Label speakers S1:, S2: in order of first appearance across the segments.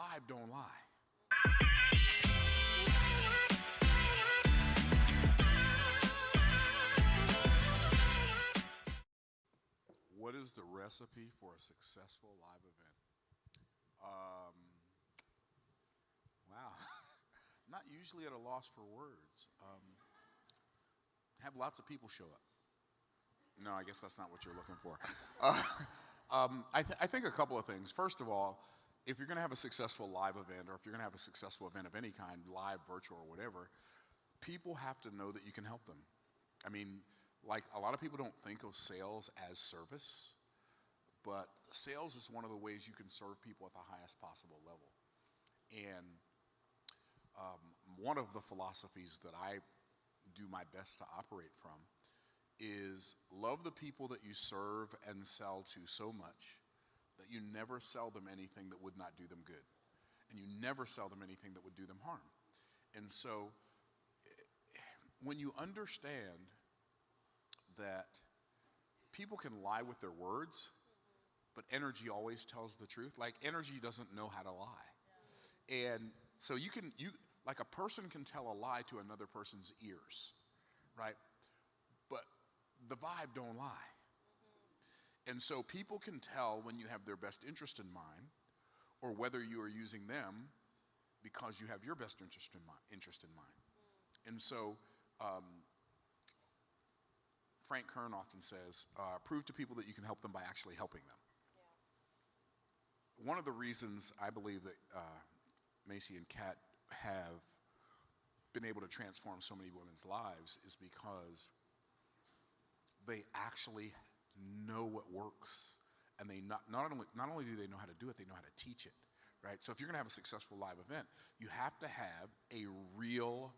S1: vibe don't lie. What is the recipe for a successful live event? Um, wow. Not usually at a loss for words. Have lots of people show up. No, I guess that's not what you're looking for. I think a couple of things. First of all, if you're going to have a successful live event, or if you're going to have a successful event of any kind, live, virtual, or whatever, people have to know that you can help them. I mean, like, a lot of people don't think of sales as service, but sales is one of the ways you can serve people at the highest possible level. And one of the philosophies that I do my best to operate from is love the people that you serve and sell to so much that you never sell them anything that would not do them good. And you never sell them anything that would do them harm. And so when you understand that people can lie with their words, but energy always tells the truth. Like, energy doesn't know how to lie. And so like, a person can tell a lie to another person's ears, right? But the vibe don't lie. And so people can tell when you have their best interest in mind, or whether you are using them because you have your best interest in mind. And so Frank Kern often says, prove to people that you can help them by actually helping them. Yeah. One of the reasons I believe that Macy and Kat have been able to transform so many women's lives is because they actually know what works, and they not only do they know how to do it, they know how to teach it, right? So if you're going to have a successful live event, you have to have a real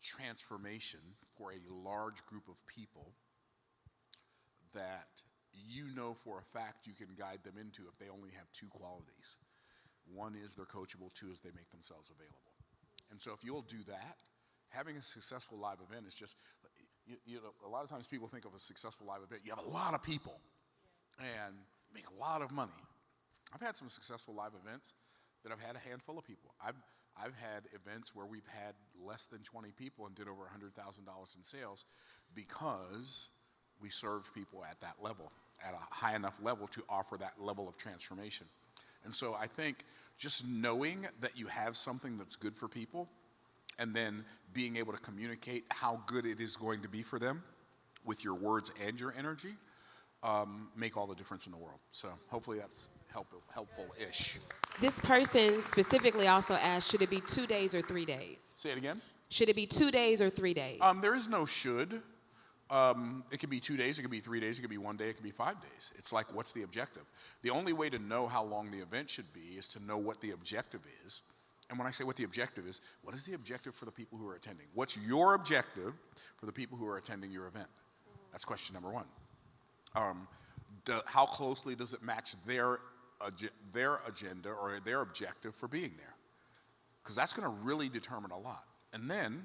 S1: transformation for a large group of people that you know for a fact you can guide them into if they only have two qualities. One is they're coachable, two is they make themselves available. And so if you'll do that, having a successful live event is just, you know, a lot of times people think of a successful live event, you have a lot of people and you make a lot of money. I've had some successful live events that I've had a handful of people. I've had events where we've had less than 20 people and did over $100,000 in sales because we served people at that level, at a high enough level to offer that level of transformation. And so I think just knowing that you have something that's good for people and then being able to communicate how good it is going to be for them with your words and your energy make all the difference in the world. So hopefully that's helpful-ish.
S2: This person specifically also asked, should it be 2 days or 3 days?
S1: Say it again?
S2: Should it be 2 days or 3 days?
S1: There is no should. It could be 2 days, it could be 3 days, it could be 1 day, it could be 5 days. It's like, what's the objective? The only way to know how long the event should be is to know what the objective is. And when I say what the objective is, what is the objective for the people who are attending? What's your objective for the people who are attending your event? That's question number one. How closely does it match their agenda or their objective for being there? Because that's going to really determine a lot. And then,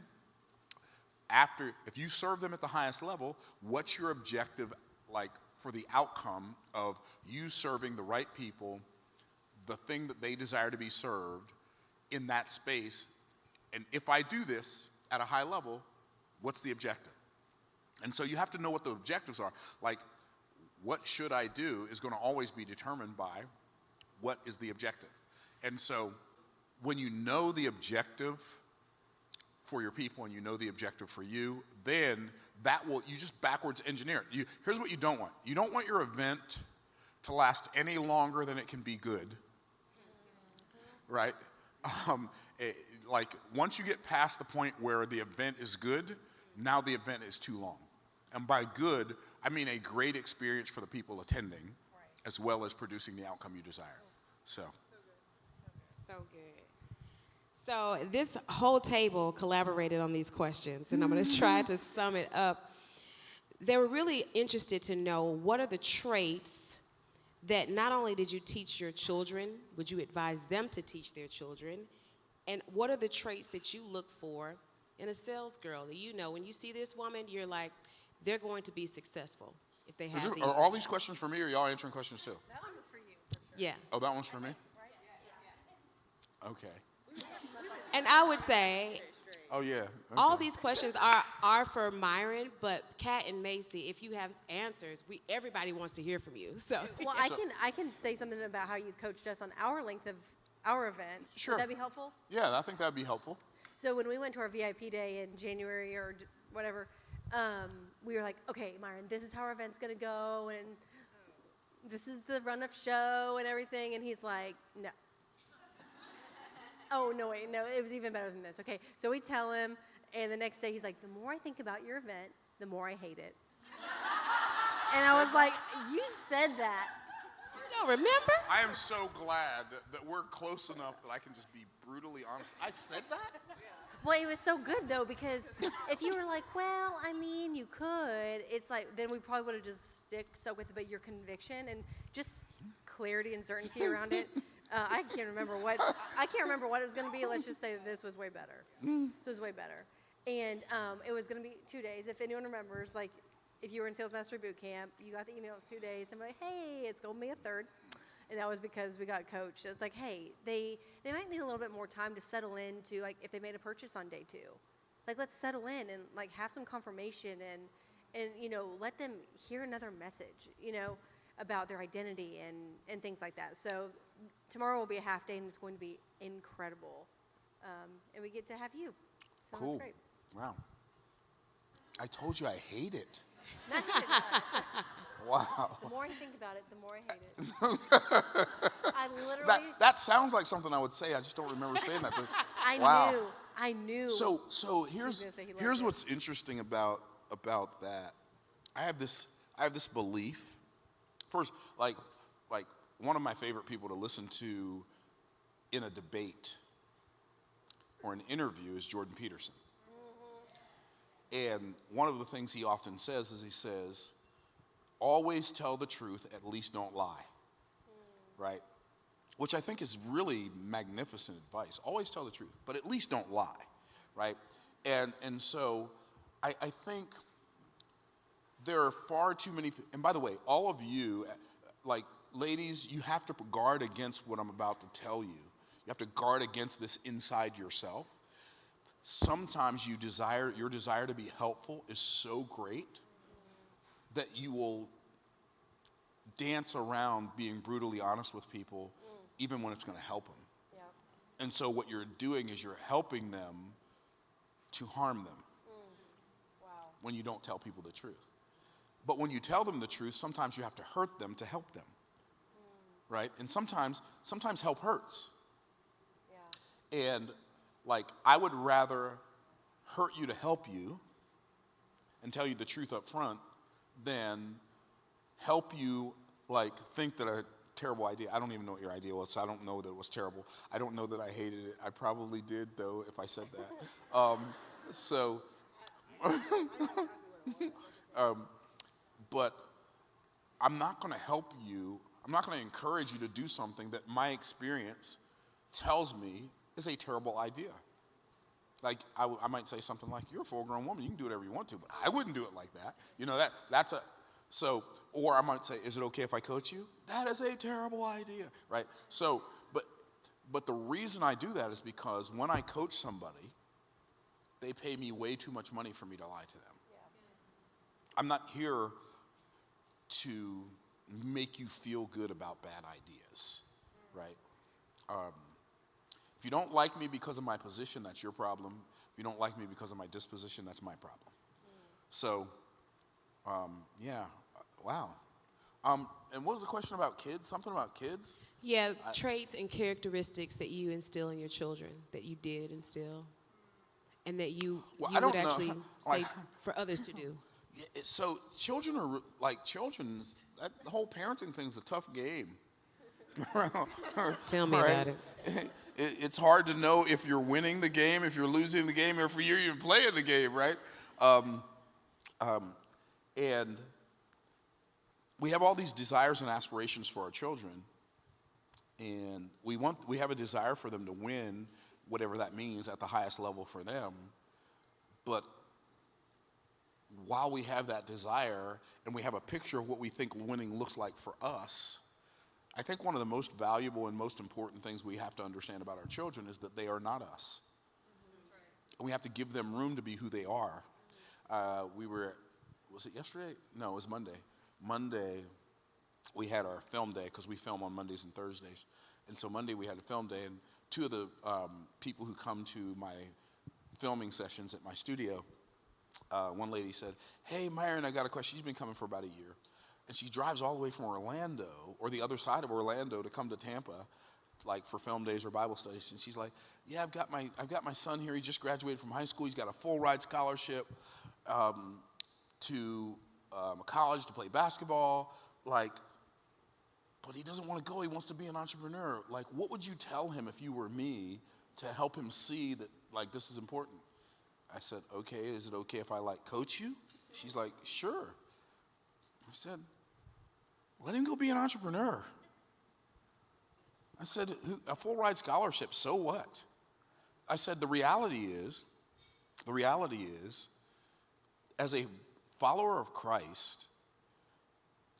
S1: if you serve them at the highest level, what's your objective like for the outcome of you serving the right people, the thing that they desire to be served in that space? And if I do this at a high level, what's the objective? And so you have to know what the objectives are. Like, what should I do is going to always be determined by what is the objective. And so when you know the objective for your people and you know the objective for you, then you just backwards engineer it. Here's what you don't want. You don't want your event to last any longer than it can be good, right? Like, once you get past the point where the event is good, now the event is too long. And by good, I mean a great experience for the people attending, right, as well as producing the outcome you desire. So
S2: good. So this whole table collaborated on these questions, and I'm going to try to sum it up. They were really interested to know, what are the traits that not only did you teach your children, would you advise them to teach their children, and what are the traits that you look for in a sales girl that, you know, when you see this woman, you're like, they're going to be successful if they have these.
S1: Are all these questions for me, or y'all answering questions too?
S3: That one was for you.
S2: Yeah.
S1: Oh, that one's for me?
S3: Right?
S1: Okay.
S2: And I would say
S1: Oh, yeah. Okay.
S2: all these questions are for Myron, but Kat and Macy, if you have answers, everybody wants to hear from you. So
S3: Well, I can say something about how you coached us on our length of our event.
S1: Sure.
S3: Would that be helpful?
S1: Yeah, I think that'd be helpful.
S3: So when we went to our VIP day in January or whatever, we were like, okay, Myron, this is how our event's going to go, and this is the run of show and everything. And he's like, no. Oh, no, wait, no, it was even better than this. Okay, so we tell him, and the next day he's like, the more I think about your event, the more I hate it. And I was like, you said that.
S2: you don't remember?
S1: I am so glad that we're close enough that I can just be brutally honest. I said that?
S3: Well, it was so good, though, because if you were like, well, I mean, you could, it's like, then we probably would have just stuck with it, but your conviction and just clarity and certainty around it. I can't remember what it was going to be. Let's just say that this was way better. This was way better. And it was going to be 2 days. If anyone remembers, like, if you were in Sales Mastery Boot Camp, you got the email, it was 2 days. I'm like, hey, it's going to be a third. And that was because we got coached. It's like, hey, they might need a little bit more time to settle into, like, if they made a purchase on day 2. Like, let's settle in and, like, have some confirmation and you know, let them hear another message, you know, about their identity and things like that. So tomorrow will be a half day, and it's going to be incredible. And we get to have you. So
S1: Cool.
S3: that's great.
S1: Wow. I told you I hate it.
S3: Not hate it,
S1: Wow.
S3: the more I think about it, the more I hate it. I literally,
S1: That sounds like something I would say. I just don't remember saying that.
S3: I knew.
S1: So
S3: gonna say he loved
S1: here's
S3: it.
S1: what's interesting about that. I have this belief. First, like one of my favorite people to listen to in a debate or an interview is Jordan Peterson. And one of the things he often says is he says, always tell the truth, at least don't lie. Right? Which I think is really magnificent advice. Always tell the truth, but at least don't lie. Right? And so I think there are far too many, and by the way, all of you, like ladies, you have to guard against what I'm about to tell you. You have to guard against this inside yourself. Sometimes your desire to be helpful is so great that you will dance around being brutally honest with people, even when it's going to help them.
S3: Yeah.
S1: And so what you're doing is you're helping them to harm them
S3: Wow.
S1: when you don't tell people the truth. But when you tell them the truth, sometimes you have to hurt them to help them. Right? And sometimes help hurts.
S3: Yeah.
S1: And like, I would rather hurt you to help you and tell you the truth up front than help you, like, think that a terrible idea. I don't even know what your idea was, so I don't know that it was terrible. I don't know that I hated it. I probably did, though, if I said that. But I'm not going to help you. I'm not going to encourage you to do something that my experience tells me is a terrible idea. Like, I might say something like, you're a full-grown woman, you can do whatever you want to, but I wouldn't do it like that. You know, or I might say, is it okay if I coach you? That is a terrible idea, right? So, but the reason I do that is because when I coach somebody, they pay me way too much money for me to lie to them.
S3: Yeah.
S1: I'm not here to make you feel good about bad ideas, right? If you don't like me because of my position, that's your problem. If you don't like me because of my disposition, that's my problem. So, yeah, wow. And what was the question about kids? Something about kids?
S2: Yeah, traits and characteristics that you instill in your children, that you did instill, and that you would actually say for others to do.
S1: Yeah, so children are that the whole parenting thing's a tough game.
S2: Tell me about it.
S1: It's hard to know if you're winning the game, if you're losing the game, or if you're even playing the game, right? And we have all these desires and aspirations for our children, and we have a desire for them to win, whatever that means, at the highest level for them. But while we have that desire and we have a picture of what we think winning looks like for us, I think one of the most valuable and most important things we have to understand about our children is that they are not us. And we have to give them room to be who they are. Was it yesterday? No, it was Monday. Monday, we had our film day because we film on Mondays and Thursdays. And so Monday we had a film day, and two of the people who come to my filming sessions at my studio, one lady said, "Hey, Myron, I got a question." She's been coming for about a year. And she drives all the way from Orlando, or the other side of Orlando, to come to Tampa, like for film days or Bible studies. And she's like, "Yeah, I've got my son here. He just graduated from high school. He's got a full ride scholarship to a college to play basketball. Like, but he doesn't want to go. He wants to be an entrepreneur. Like, what would you tell him if you were me to help him see that like this is important?" I said, "Okay, is it okay if I like coach you?" She's like, "Sure." I said, "Let him go be an entrepreneur." I said, "A full ride scholarship, so what?" I said, the reality is, as a follower of Christ,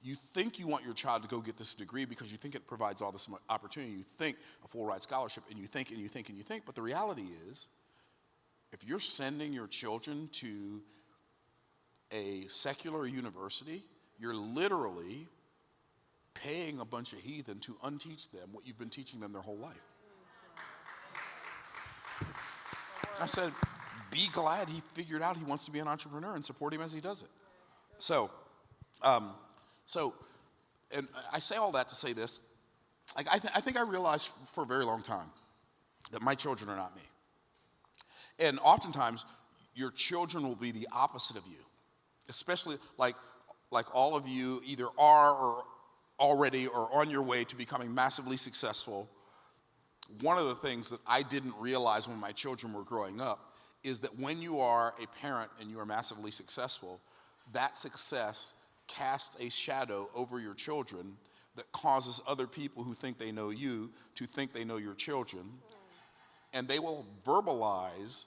S1: you think you want your child to go get this degree because you think it provides all this opportunity. You think a full ride scholarship, and you think, but the reality is, if you're sending your children to a secular university, you're literally paying a bunch of heathen to unteach them what you've been teaching them their whole life. I said, be glad he figured out he wants to be an entrepreneur and support him as he does it. So, and I say all that to say this. Like, I think I realized for a very long time that my children are not me. And oftentimes, your children will be the opposite of you. Especially like all of you either are or already or on your way to becoming massively successful. One of the things that I didn't realize when my children were growing up is that when you are a parent and you are massively successful, that success casts a shadow over your children that causes other people who think they know you to think they know your children. And they will verbalize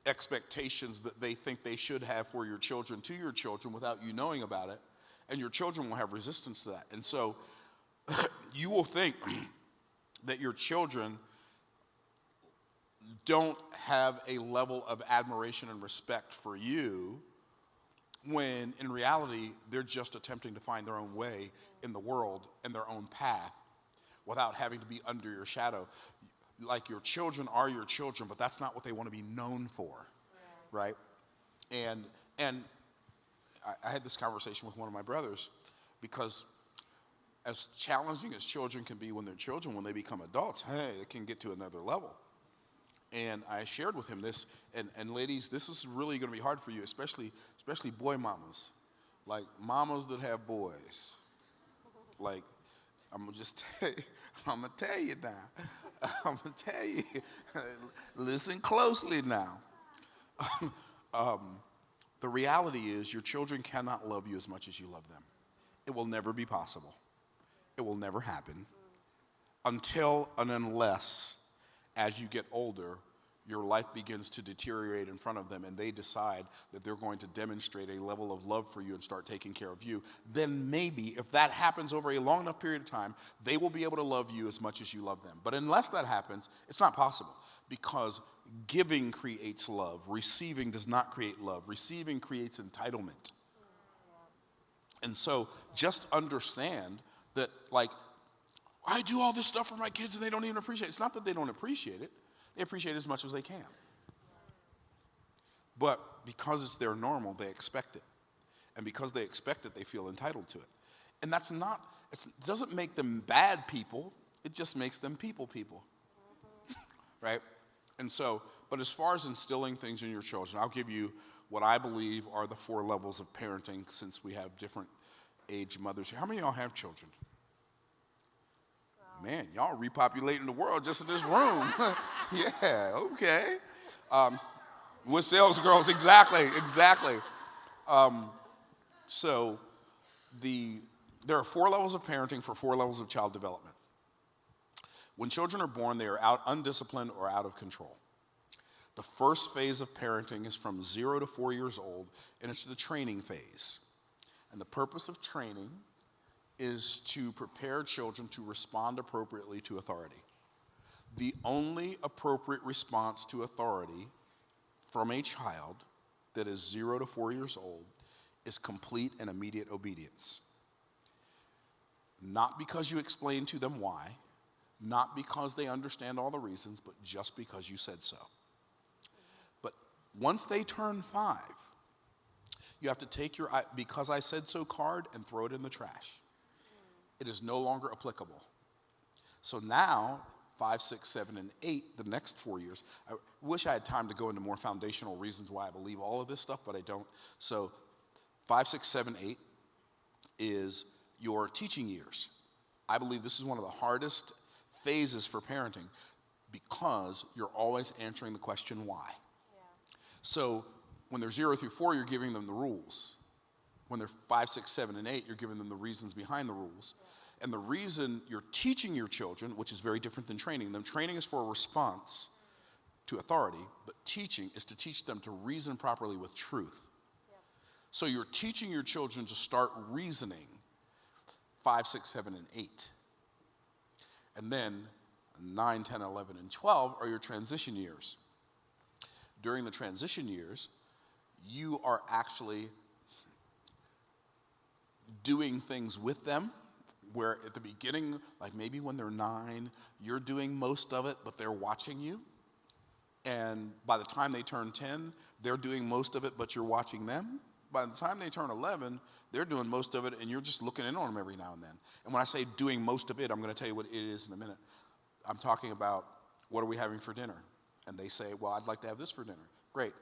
S1: expectations that they think they should have for your children to your children without you knowing about it, and your children will have resistance to that. And so you will think that your children don't have a level of admiration and respect for you, when in reality they're just attempting to find their own way in the world and their own path without having to be under your shadow. Like, your children are your children, but that's not what they want to be known for, right? And I had this conversation with one of my brothers, because as challenging as children can be when they're children, when they become adults, hey, it can get to another level. And I shared with him this, and ladies, this is really going to be hard for you, especially boy mamas, like mamas that have boys. Like, I'm gonna tell you now. I'm going to tell you, listen closely now. The reality is, your children cannot love you as much as you love them. It will never be possible. It will never happen until and unless, as you get older, your life begins to deteriorate in front of them and they decide that they're going to demonstrate a level of love for you and start taking care of you. Then maybe, if that happens over a long enough period of time, they will be able to love you as much as you love them. But unless that happens, it's not possible, because giving creates love. Receiving does not create love. Receiving creates entitlement. And so just understand that, like, I do all this stuff for my kids and they don't even appreciate it. It's not that they don't appreciate it. They appreciate it as much as they can. But because it's their normal, they expect it. And because they expect it, they feel entitled to it. And that's not, it doesn't make them bad people. It just makes them people. Right? And so, but as far as instilling things in your children, I'll give you what I believe are the 4 levels of parenting, since we have different age mothers here. How many of y'all have children? Man, y'all repopulating the world just in this room. Yeah, okay. With Salesgirls, exactly. So there are 4 levels of parenting for 4 levels of child development. When children are born, they are undisciplined or out of control. The first phase of parenting is from 0 to 4 years old, and it's the training phase. And the purpose of training is to prepare children to respond appropriately to authority. The only appropriate response to authority from a child that is 0 to 4 years old is complete and immediate obedience. Not because you explain to them why, not because they understand all the reasons, but just because you said so. But once they turn 5, you have to take your "because I said so" card and throw it in the trash. It is no longer applicable. So now, 5, 6, 7, and 8, the next 4 years, I wish I had time to go into more foundational reasons why I believe all of this stuff, but I don't. So 5, 6, 7, 8 is your teaching years. I believe this is one of the hardest phases for parenting because you're always answering the question why. Yeah. So when they're 0 through 4, you're giving them the rules. When they're 5, 6, 7, and 8, you're giving them the reasons behind the rules. Yeah. And the reason you're teaching your children, which is very different than training them, training is for a response to authority, but teaching is to teach them to reason properly with truth. Yeah. So you're teaching your children to start reasoning 5, 6, 7, and 8. And then 9, 10, 11, and 12 are your transition years. During the transition years, you are actually doing things with them where at the beginning, like maybe when they're 9, you're doing most of it, but they're watching you. And by the time they turn 10, they're doing most of it, but you're watching them. By the time they turn 11, they're doing most of it, and you're just looking in on them every now and then. And when I say doing most of it, I'm going to tell you what it is in a minute. I'm talking about, what are we having for dinner? And they say, well, I'd like to have this for dinner. Great.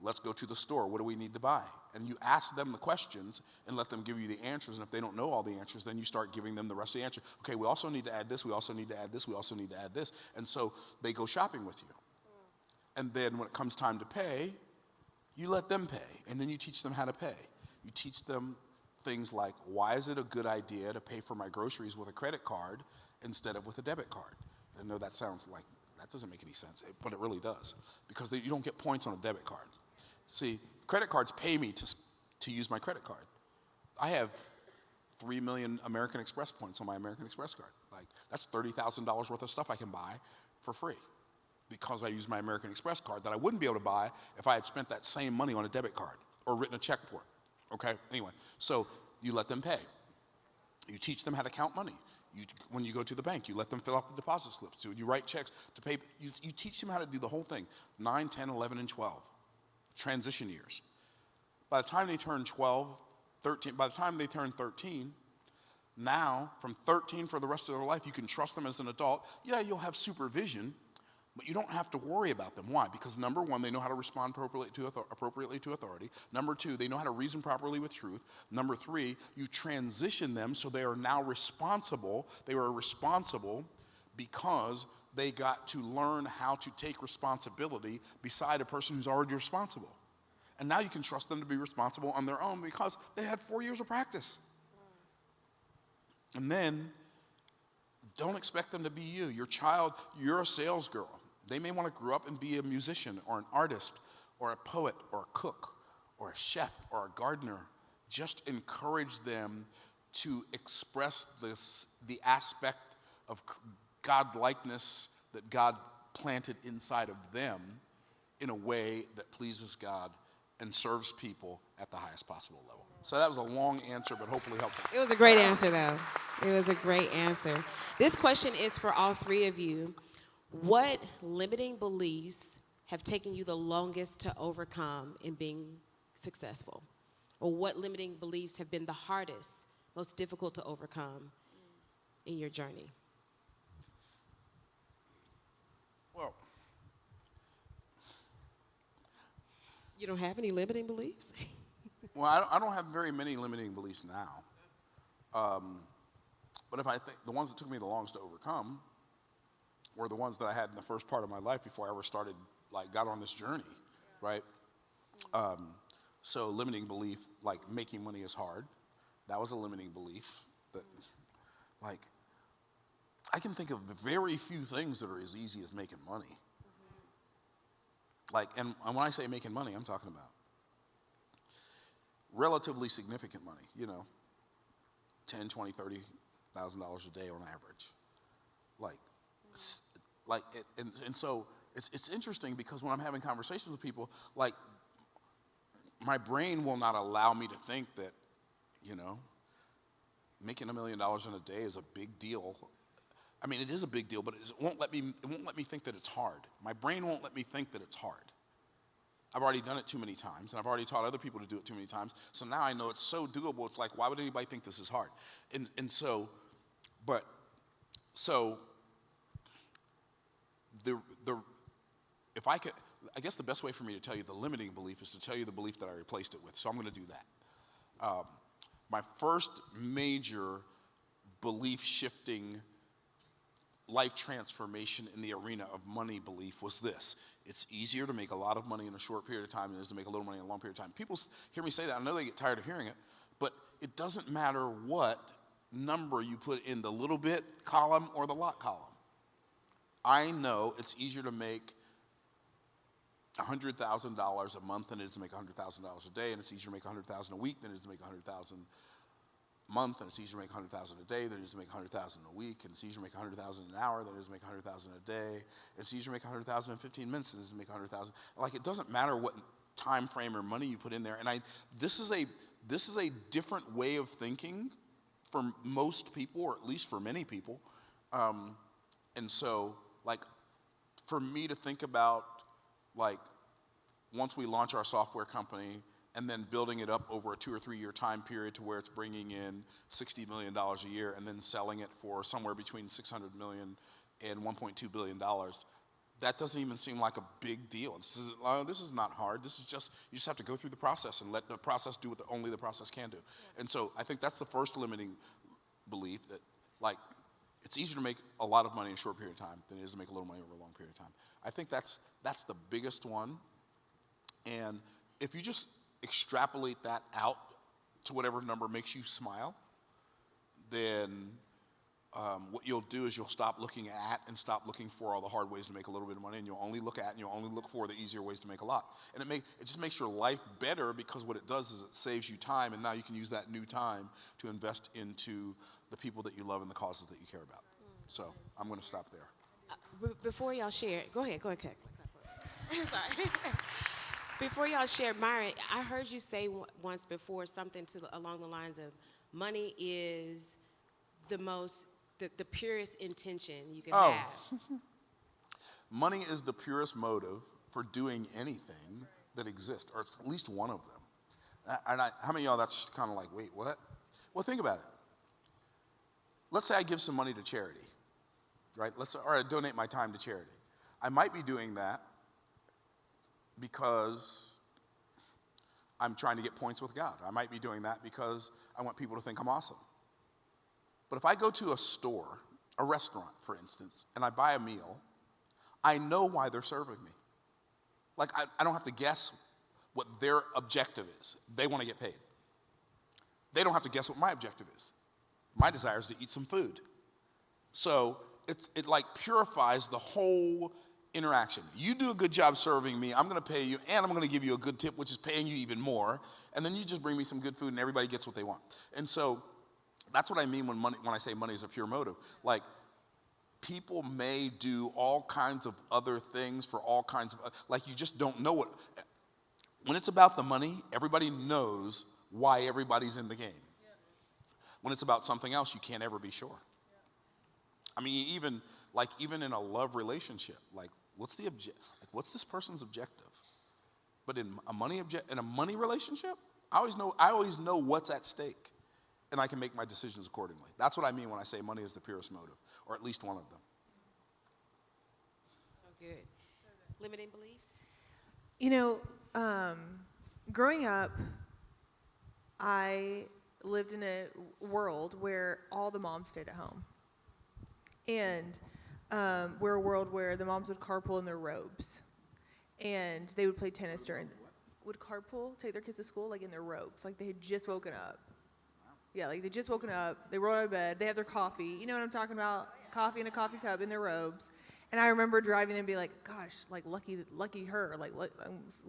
S1: Let's go to the store. What do we need to buy? And you ask them the questions and let them give you the answers. And if they don't know all the answers, then you start giving them the rest of the answer. Okay, we also need to add this. We also need to add this. We also need to add this. And so they go shopping with you. And then when it comes time to pay, you let them pay. And then you teach them how to pay. You teach them things like, why is it a good idea to pay for my groceries with a credit card instead of with a debit card? I know that sounds like, that doesn't make any sense, but it really does. Because you don't get points on a debit card. See, credit cards pay me to use my credit card. I have 3 million American Express points on my American Express card. Like, that's $30,000 worth of stuff I can buy for free because I use my American Express card that I wouldn't be able to buy if I had spent that same money on a debit card or written a check for it. Okay? Anyway, so you let them pay. You teach them how to count money. When you go to the bank, you let them fill out the deposit slips. You write checks to pay. You teach them how to do the whole thing. 9, 10, 11, and 12. Transition years. By the time they turn 12, 13, by the time they turn 13, now, from 13 for the rest of their life, you can trust them as an adult. Yeah, you'll have supervision, but you don't have to worry about them. Why? Because number one, they know how to respond appropriately to authority. Number two, they know how to reason properly with truth. Number three, you transition them so they are now responsible. They are responsible because they got to learn how to take responsibility beside a person who's already responsible. And now you can trust them to be responsible on their own because they had 4 years of practice. And then, don't expect them to be you. Your child, you're a salesgirl. They may want to grow up and be a musician or an artist or a poet or a cook or a chef or a gardener. Just encourage them to express the aspect of God-likeness that God planted inside of them in a way that pleases God and serves people at the highest possible level. So that was a long answer, but hopefully helpful.
S2: It was a great answer, though. It was a great answer. This question is for all three of you. What limiting beliefs have taken you the longest to overcome in being successful? Or what limiting beliefs have been the hardest, most difficult to overcome in your journey?
S1: Well,
S2: you don't have any limiting beliefs?
S1: Well, I don't have very many limiting beliefs now. But if I think the ones that took me the longest to overcome were the ones that I had in the first part of my life before I ever started, got on this journey, right? So limiting belief, like making money is hard. That was a limiting belief. That, I can think of very few things that are as easy as making money. And when I say making money, I'm talking about relatively significant money, 10, 20, $30,000 a day on average. And so it's interesting because when I'm having conversations with people, like, my brain will not allow me to think that, making $1 million in a day is a big deal. I mean, it is a big deal, but it won't let me think that it's hard. My brain won't let me think that it's hard. I've already done it too many times, and I've already taught other people to do it too many times. So now I know it's so doable. It's like, why would anybody think this is hard? If I could, I guess the best way for me to tell you the limiting belief is to tell you the belief that I replaced it with. So I'm going to do that. My first major belief shifting, life transformation in the arena of money belief was this: it's easier to make a lot of money in a short period of time than it is to make a little money in a long period of time. People hear me say that. I know they get tired of hearing it, but it doesn't matter what number you put in the little bit column or the lot column. I know it's easier to make $100,000 a month than it is to make $100,000 a day, and it's easier to make $100,000 a week than it is to make $100,000 a month, and it's easier to make $100,000 a day than it is to make $100,000 a week, and it's easier to make $100,000 an hour than it is to make $100,000 a day. It's easier to make $100,000 in 15 minutes than it is to make $100,000. Like, it doesn't matter what time frame or money you put in there. And this is a different way of thinking for most people, or at least for many people. And so, like, for me to think about, like, once we launch our software company and then building it up over a 2 or 3 year time period to where it's bringing in $60 million a year and then selling it for somewhere between $600 million and $1.2 billion, that doesn't even seem like a big deal. This is not hard. This is just, you just have to go through the process and let the process do what only the process can do. And so I think that's the first limiting belief, that, like, it's easier to make a lot of money in a short period of time than it is to make a little money over a long period of time. I think that's the biggest one. And if you just extrapolate that out to whatever number makes you smile, then what you'll do is you'll stop looking at and stop looking for all the hard ways to make a little bit of money, and you'll only look at and you'll only look for the easier ways to make a lot. And it just makes your life better, because what it does is it saves you time, and now you can use that new time to invest into the people that you love and the causes that you care about. So I'm going to stop there.
S2: Before y'all share, go ahead. Sorry. Before y'all share, Myron, I heard you say once before something along the lines of, money is the purest intention you can have.
S1: Money is the purest motive for doing anything that exists, or at least one of them. How many of y'all, that's kind of like, wait, what? Well, think about it. Let's say I give some money to charity, right? Or I donate my time to charity. I might be doing that because I'm trying to get points with God. I might be doing that because I want people to think I'm awesome. But if I go to a store, a restaurant, for instance, and I buy a meal, I know why they're serving me. Like, I don't have to guess what their objective is. They want to get paid. They don't have to guess what my objective is. My desire is to eat some food. So it like purifies the whole interaction. You do a good job serving me, I'm going to pay you, and I'm going to give you a good tip, which is paying you even more, and then you just bring me some good food and everybody gets what they want. And so that's what I mean when I say money is a pure motive. Like, people may do all kinds of other things for all kinds of, like, you just don't know what. When it's about the money, everybody knows why everybody's in the game. When it's about something else, you can't ever be sure. I mean, even in a love relationship, like, what's this person's objective? But in a money relationship, I always know what's at stake, and I can make my decisions accordingly. That's what I mean when I say money is the purest motive, or at least one of them.
S2: So good. Limiting beliefs?
S4: Growing up, I lived in a world where all the moms stayed at home. And we're a world where the moms would carpool in their robes. And they would play tennis would carpool, take their kids to school, like, in their robes. Like, they had just woken up. Yeah, like, they just woken up. They rolled out of bed. They had their coffee. You know what I'm talking about? Coffee in a coffee cup in their robes. And I remember driving them and be like, gosh, like, lucky her. Like,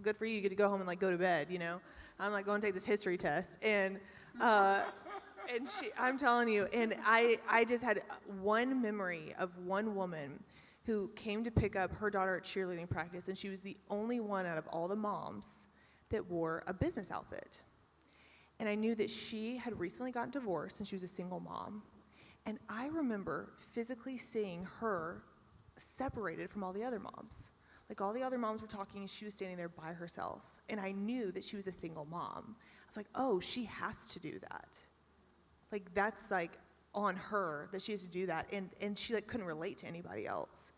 S4: good for you. You get to go home and, like, go to bed, you know? I'm like, go and take this history test. And And I'm telling you, and I just had one memory of one woman who came to pick up her daughter at cheerleading practice, and she was the only one out of all the moms that wore a business outfit. And I knew that she had recently gotten divorced and she was a single mom. And I remember physically seeing her separated from all the other moms. Like all the other moms were talking and she was standing there by herself. And I knew that she was a single mom. I was like, oh, she has to do that. Like that's like on her that she has to do that. And she like couldn't relate to anybody else.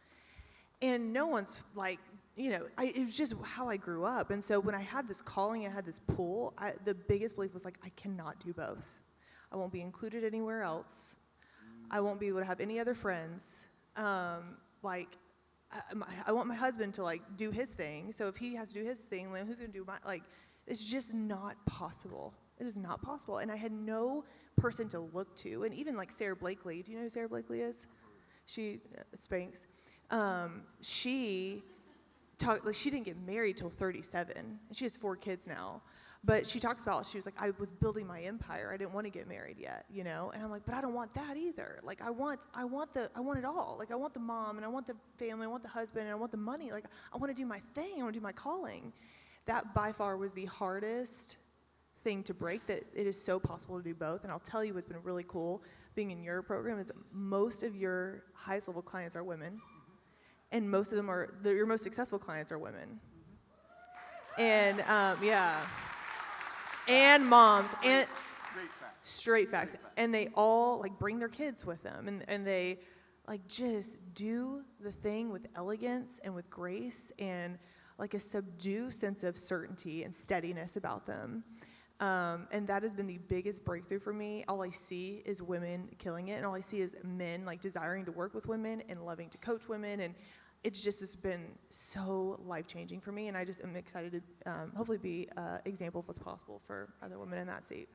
S4: And no one's like, you know, it was just how I grew up. And so when I had this calling, I had this pull, the biggest belief was like, I cannot do both. I won't be included anywhere else. I won't be able to have any other friends. I want my husband to like do his thing. So if he has to do his thing, then who's going to do my, like, it's just not possible. It is not possible. And I had no person to look to. And even like Sarah Blakely, do you know who Sarah Blakely is? She, Spanx. She didn't get married till 37, and she has 4 kids now. But she talks about, she was like, I was building my empire. I didn't want to get married yet, you know? And I'm like, but I don't want that either. Like, I want it all. Like, I want the mom, and I want the family, I want the husband, and I want the money. Like, I want to do my thing. I want to do my calling. That by far was the hardest thing to break, that it is so possible to do both. And I'll tell you what's been really cool being in your program is most of your highest level clients are women. And most of them your most successful clients are women. And yeah. And moms, and straight facts. And they all like bring their kids with them, and they like just do the thing with elegance and with grace and like a subdued sense of certainty and steadiness about them. And that has been the biggest breakthrough for me. All I see is women killing it, and all I see is men like desiring to work with women and loving to coach women, and it's just has been so life-changing for me, and I just am excited to hopefully be an example of what's possible for other women in that seat.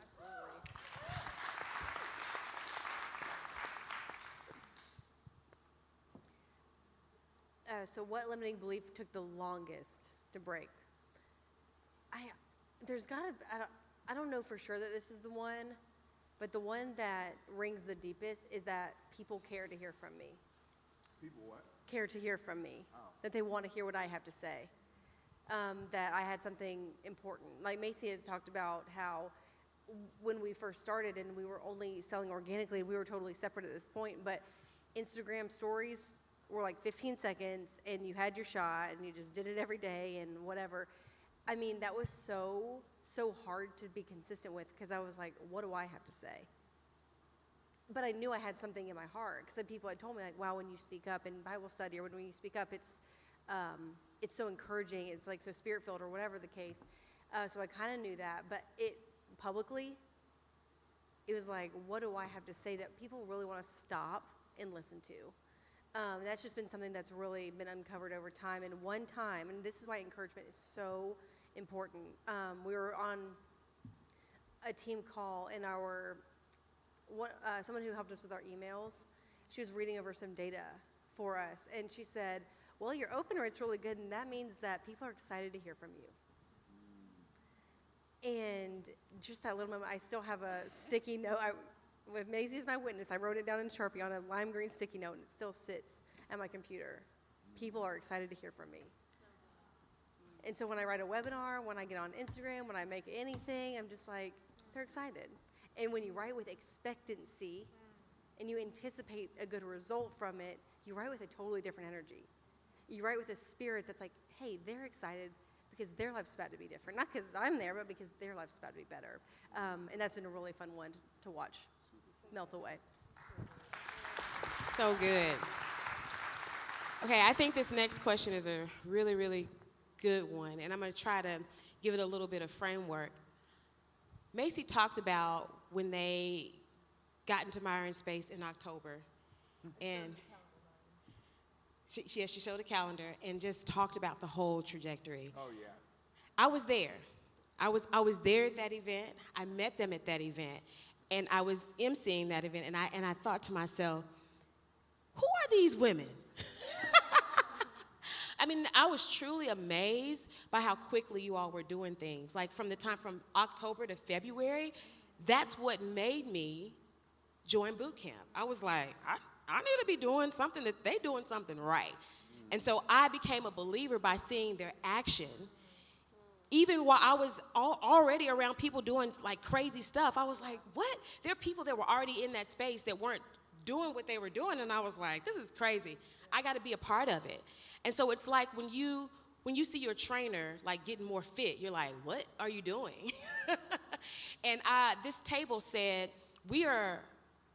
S3: So what limiting belief took the longest to break? I don't know for sure that this is the one, but the one that rings the deepest is that people care to hear from me.
S1: People what?
S3: Care to hear from me.
S1: Oh.
S3: That they want to hear what I have to say. That I had something important. Like Macy has talked about how when we first started and we were only selling organically, we were totally separate at this point, but Instagram stories were like 15 seconds and you had your shot and you just did it every day and whatever. I mean, that was so hard to be consistent with because I was like, what do I have to say? But I knew I had something in my heart because people had told me, like, wow, when you speak up in Bible study or when you speak up, it's so encouraging. It's like so spirit-filled or whatever the case. So I kind of knew that. But publicly, it was like, what do I have to say that people really want to stop and listen to? That's just been something that's really been uncovered over time. And one time, and this is why encouragement is so important. We were on a team call in our someone who helped us with our emails. She was reading over some data for us, and she said, well, your open rate's really good, and that means that people are excited to hear from you. And just that little moment, I still have a sticky note. With Maisie as my witness, I wrote it down in Sharpie on a lime green sticky note, and it still sits at my computer. People are excited to hear from me. And so when I write a webinar, when I get on Instagram, when I make anything, I'm just like, they're excited. And when you write with expectancy and you anticipate a good result from it, you write with a totally different energy. You write with a spirit that's like, hey, they're excited because their life's about to be different. Not because I'm there, but because their life's about to be better. And that's been a really fun one to watch melt away.
S2: So good. Okay, I think this next question is a really, really good one, and I'm going to try to give it a little bit of framework. Macy talked about when they got into Myron Space in October, and she showed a calendar and just talked about the whole trajectory.
S1: Oh, yeah.
S2: I was there. I was there at that event. I met them at that event, and I was emceeing that event, and I thought to myself, who are these women? I mean, I was truly amazed by how quickly you all were doing things. Like from October to February, that's what made me join boot camp. I was like, I need to be doing something that they doing something right. And so I became a believer by seeing their action. Even while I was already around people doing like crazy stuff, I was like, what? There are people that were already in that space that weren't doing what they were doing, and I was like, this is crazy. I got to be a part of it. And so it's like when you see your trainer like getting more fit, you're like, what are you doing? And this table said, we are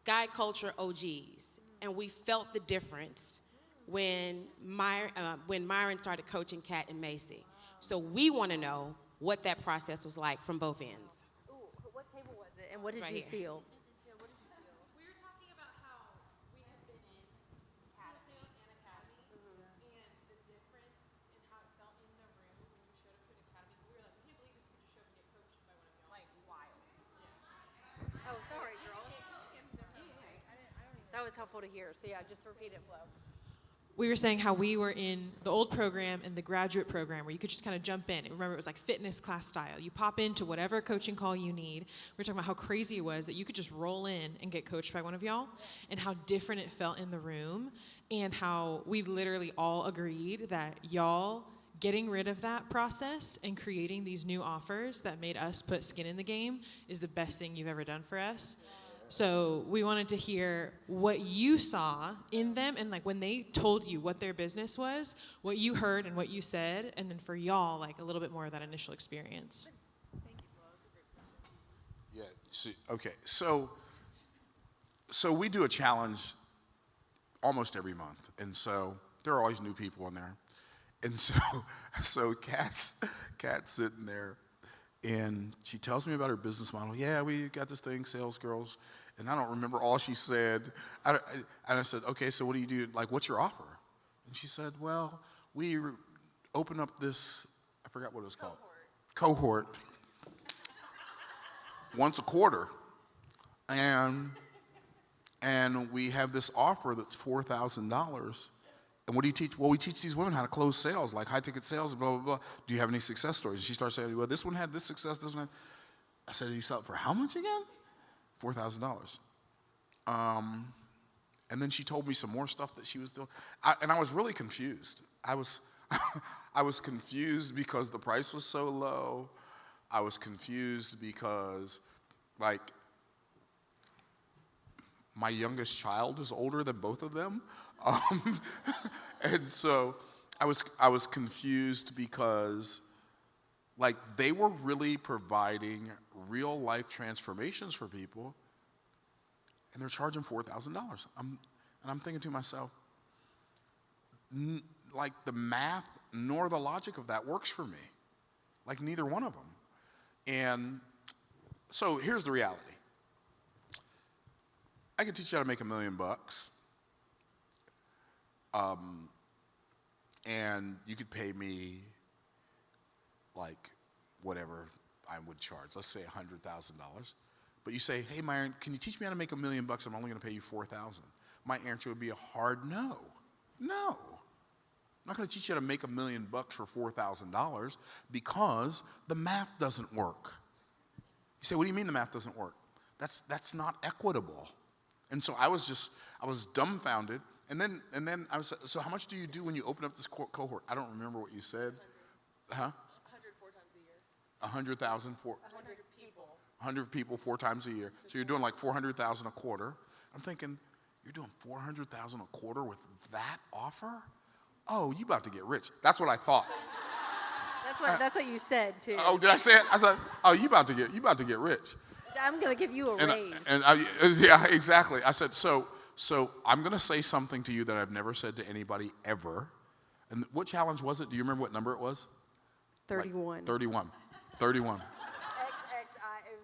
S2: guide culture OGs, and we felt the difference when Myron started coaching Kat and Macy. So we want to know what that process was like from both ends.
S3: Ooh, what table was it, and what did
S2: It's
S3: you
S2: right here.
S3: feel?
S2: We were talking about how we have been in sales and academy, and the difference in how it felt in the room when we showed up to the academy. We were like, we can't believe we could just show up and get coached by one of y'all. Like, wild.
S3: Oh, sorry, girls. That was helpful to hear. So yeah, just repeat it, Flo.
S5: We were saying how we were in the old program and the graduate program where you could just kind of jump in. Remember, it was like fitness class style. You pop into whatever coaching call you need. We were talking about how crazy it was that you could just roll in and get coached by one of y'all, and how different it felt in the room, and how we literally all agreed that y'all getting rid of that process and creating these new offers that made us put skin in the game is the best thing you've ever done for us. So we wanted to hear what you saw in them, and like when they told you what their business was, what you heard and what you said, and then for y'all, like a little bit more of that initial experience.
S4: Thank you, Flo. That's a great question.
S1: Yeah. Okay. So we do a challenge almost every month, and so there are always new people in there, and so Kat's sitting there, and she tells me about her business model. Yeah, we got this thing, Salesgirls, and I don't remember all she said. And I said, okay, so what do you do? Like, what's your offer? And she said, well, we open up this, I forgot what it was called. Cohort. Once a quarter. And we have this offer that's $4,000. And what do you teach? Well, we teach these women how to close sales, like high-ticket sales, blah, blah, blah. Do you have any success stories? And she starts saying, well, this one had this success, this one had. I said, you sell it for how much again? $4,000. And then she told me some more stuff that she was doing. And I was really confused. I was confused because the price was so low. I was confused because, like, my youngest child is older than both of them. And so I was confused because, like, they were really providing real life transformations for people, and they're charging $4,000. I'm thinking to myself, like, the math nor the logic of that works for me. Like, neither one of them. And so here's the reality. I could teach you how to make $1 million. And you could pay me like whatever I would charge. Let's say $100,000. But you say, hey, Myron, can you teach me how to make $1 million? I'm only going to pay you $4,000. My answer would be a hard no. No. I'm not going to teach you how to make $1 million for $4,000 because the math doesn't work. You say, what do you mean the math doesn't work? That's not equitable. And so I was dumbfounded. And then I was, so how much do you do when you open up this cohort? I don't remember what you said.
S4: 100 4 times a year.
S1: 100,000 for
S4: 100 people.
S1: 100 people 4 times a year. So you're doing like 400,000 a quarter. I'm thinking, you're doing 400,000 a quarter with that offer? Oh, you about to get rich. That's what I thought.
S3: That's what you said too.
S1: Oh, did I say it? I said, oh, you about to get rich.
S3: I'm gonna give you a raise.
S1: Yeah, exactly. I said, so I'm going to say something to you that I've never said to anybody ever. And what challenge was it? Do you remember what number it was?
S3: 31.
S1: Like 31. 31.
S3: XXI. It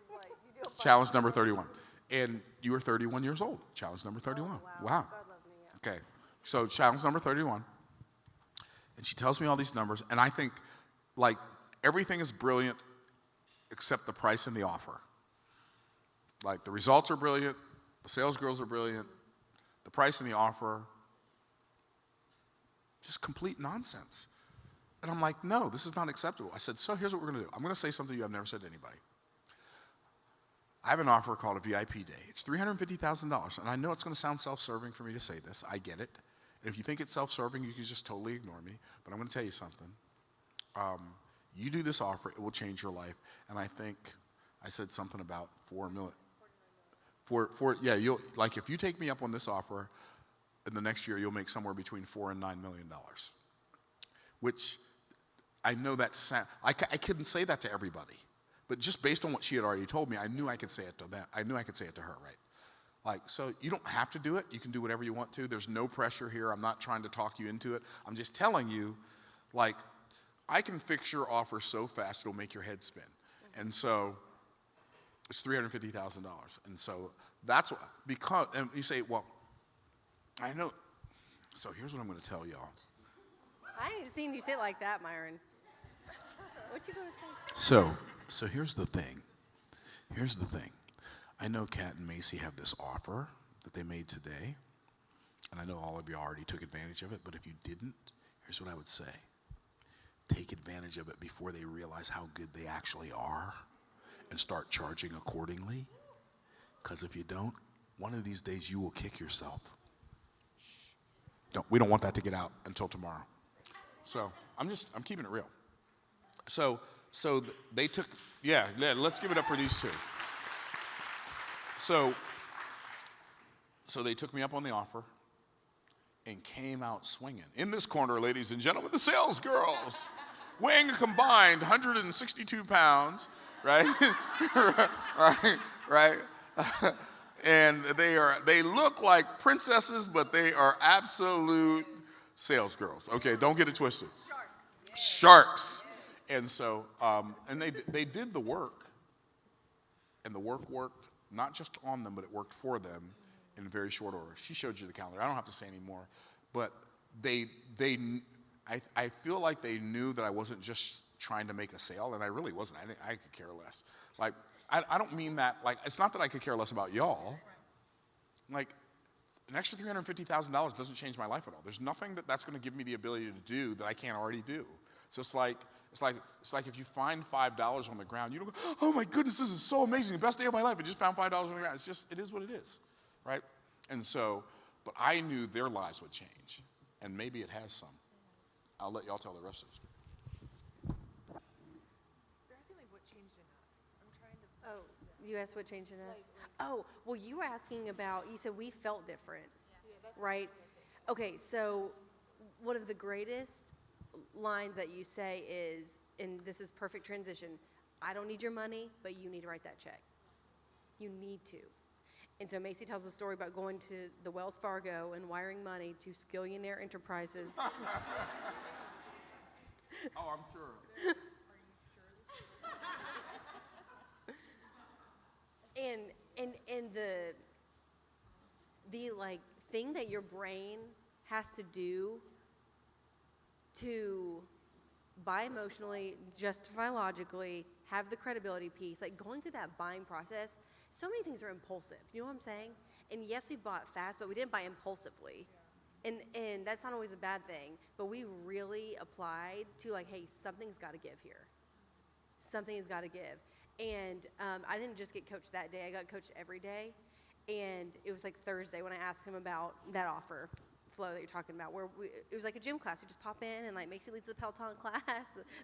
S3: was like you do a
S1: Challenge number 31. And you were 31 years old. Challenge number 31.
S3: Oh, wow.
S1: Wow.
S3: God loves me. Yeah.
S1: Okay. So challenge number 31. And she tells me all these numbers, and I think, like, everything is brilliant except the price and the offer. Like, the results are brilliant, the sales girls are brilliant, the price and the offer, just complete nonsense. And I'm like, no, this is not acceptable. I said, so here's what we're going to do. I'm going to say something you have never said to anybody. I have an offer called a VIP day. It's $350,000, and I know it's going to sound self-serving for me to say this. I get it. And if you think it's self-serving, you can just totally ignore me. But I'm going to tell you something. You do this offer, it will change your life. And I think I said something about $4 million. Yeah, like if you take me up on this offer, in the next year you'll make somewhere between $4 and $9 million. Which I know I couldn't say that to everybody. But just based on what she had already told me, I knew I could say it to them. I knew I could say it to her, right? Like, so you don't have to do it. You can do whatever you want to. There's no pressure here. I'm not trying to talk you into it. I'm just telling you, like, I can fix your offer so fast it'll make your head spin. And so it's $350,000. And so that's what, because, and you say, well, I know. So here's what I'm going to tell y'all.
S3: I ain't seen you say it like that, Myron. What you going to say?
S1: So here's the thing. Here's the thing. I know Kat and Macy have this offer that they made today, and I know all of you already took advantage of it, but if you didn't, here's what I would say. Take advantage of it before they realize how good they actually are and start charging accordingly, because if you don't, one of these days you will kick yourself. We don't want that to get out until tomorrow. So I'm keeping it real. So they took, yeah, let's give it up for these two. So they took me up on the offer and came out swinging. In this corner, ladies and gentlemen, the Salesgirls, weighing a combined 162 pounds, right? right? And they look like princesses, but they are absolute Salesgirls. Okay, don't get it twisted. Sharks. And so, and they did the work, and the work worked not just on them, but it worked for them in very short order. She showed you the calendar. I don't have to say any more, but I feel like they knew that I wasn't just trying to make a sale, and I really wasn't. I could care less. Like, I don't mean that, like, it's not that I could care less about y'all. Like, an extra $350,000 doesn't change my life at all. There's nothing that's going to give me the ability to do that I can't already do. So it's like if you find $5 on the ground, you don't go, oh my goodness, this is so amazing, the best day of my life. I just found $5 on the ground. It is what it is, right? And so, but I knew their lives would change, and maybe it has some. I'll let y'all tell the rest of the story.
S4: They're asking like what changed in us. I'm trying to.
S3: Oh, you asked what changed in us? Oh, well, you were asking about, you said we felt different, right? Okay, so one of the greatest lines that you say is, and this is perfect transition, I don't need your money, but you need to write that check. You need to. And so Macy tells a story about going to the Wells Fargo and wiring money to Skillionaire Enterprises.
S1: Oh, I'm sure.
S3: And the like thing that your brain has to do to buy emotionally, justify logically, have the credibility piece, like going through that buying process, so many things are impulsive. You know what I'm saying? And yes, we bought fast, but we didn't buy impulsively. And that's not always a bad thing, but we really applied to like, hey, something's got to give here. Something has got to give. And I didn't just get coached that day. I got coached every day. And it was like Thursday when I asked him about that offer flow that you're talking about, where it was like a gym class. We just pop in and like Macy leads the Peloton class,